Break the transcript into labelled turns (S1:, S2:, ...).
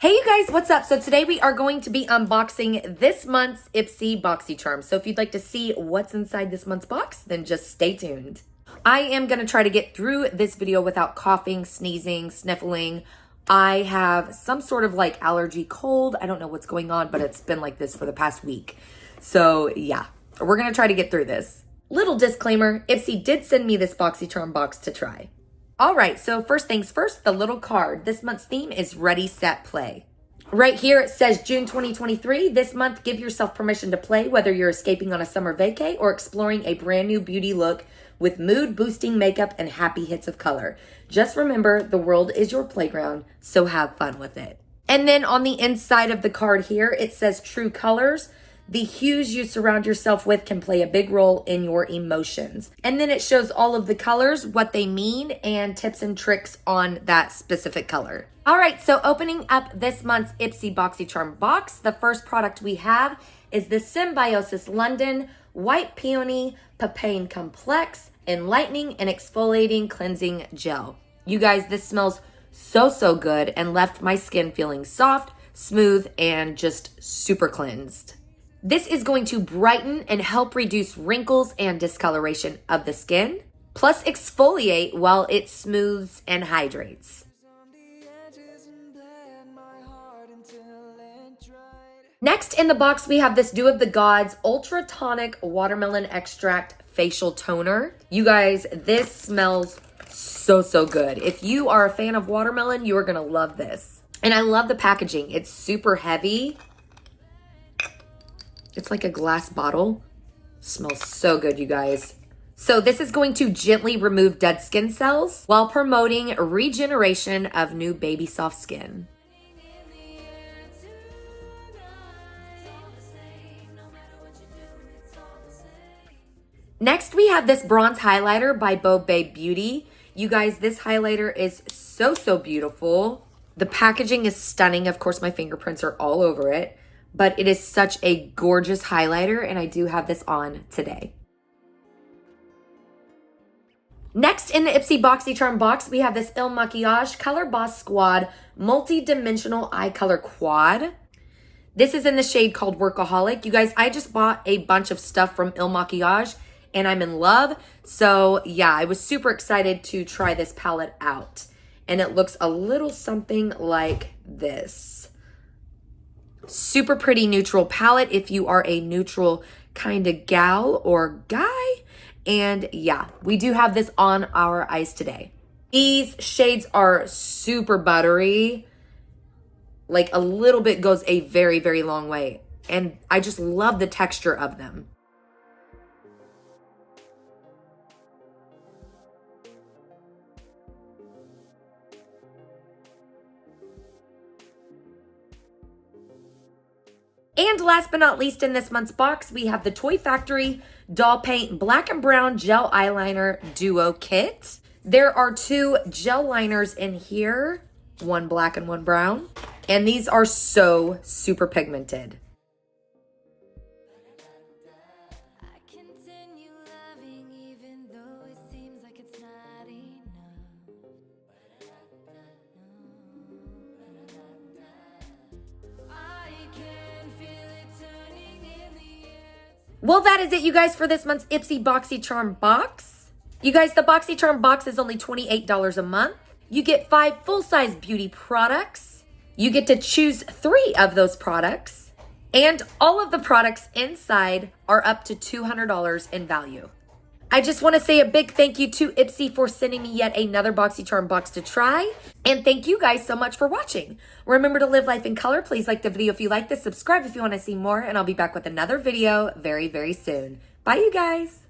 S1: Hey you guys, what's up? So today we are going to be unboxing this month's Ipsy Boxycharm. So if you'd like to see what's inside this month's box, then just stay tuned. I am going to try to get through this video without coughing, sneezing, sniffling. I have some sort of like allergy cold. I don't know what's going on, but it's been like this for the past week. So yeah, we're going to try to get through this. Little disclaimer, Ipsy did send me this Boxycharm box to try. All right, so first things first, the little card. This month's theme is Ready, Set, Play. Right here it says June 2023. This month, give yourself permission to play, whether you're escaping on a summer vacay or exploring a brand new beauty look with mood-boosting makeup and happy hits of color. Just remember, the world is your playground, so have fun with it. And then on the inside of the card here, it says True Colors. The hues you surround yourself with can play a big role in your emotions. And then it shows all of the colors, what they mean, and tips and tricks on that specific color. All right, so opening up this month's Ipsy Boxycharm box, the first product we have is the Symbiosis London White Peony Papain Complex Enlightening and Exfoliating Cleansing Gel. You guys, this smells so good and left my skin feeling soft, smooth, and just super cleansed. This is going to brighten and help reduce wrinkles and discoloration of the skin, plus exfoliate while it smooths and hydrates. Next in the box, we have this Dew of the Gods Ultra Tonic Watermelon Extract Facial Toner. You guys, this smells so good. If you are a fan of watermelon, you are gonna love this. And I love the packaging. It's super heavy. It's like a glass bottle. Smells so good, you guys. So this is going to gently remove dead skin cells while promoting regeneration of new baby soft skin. Next, we have this bronze highlighter by Thebriabeauty. You guys, this highlighter is so beautiful. The packaging is stunning. Of course, my fingerprints are all over it. But it is such a gorgeous highlighter, and I do have this on today. Next in the Ipsy Boxycharm box, we have this Il Makiage Color Boss Squad Multi-Dimensional Eye Color Quad. This is in the shade called Workaholic. You guys, I just bought a bunch of stuff from Il Makiage, and I'm in love. So yeah, I was super excited to try this palette out. And it looks a little something like this. Super pretty neutral palette if you are a neutral kind of gal or guy. And yeah, we do have this on our eyes today. These shades are super buttery. Like a little bit goes a very long way. And I just love the texture of them. And last but not least in this month's box, we have the Toy Factory Doll Paint Black and Brown Gel Eyeliner Duo Kit. There are two gel liners in here, one black and one brown. And these are so super pigmented. Well, that is it, you guys, for this month's Ipsy Boxycharm box. You guys, the Boxycharm box is only $28 a month. You get 5 full-size beauty products. You get to choose 3 of those products. And all of the products inside are up to $200 in value. I just want to say a big thank you to Ipsy for sending me yet another Boxycharm box to try. And thank you guys so much for watching. Remember to live life in color. Please like the video if you like this. Subscribe if you want to see more. And I'll be back with another video very soon. Bye, you guys.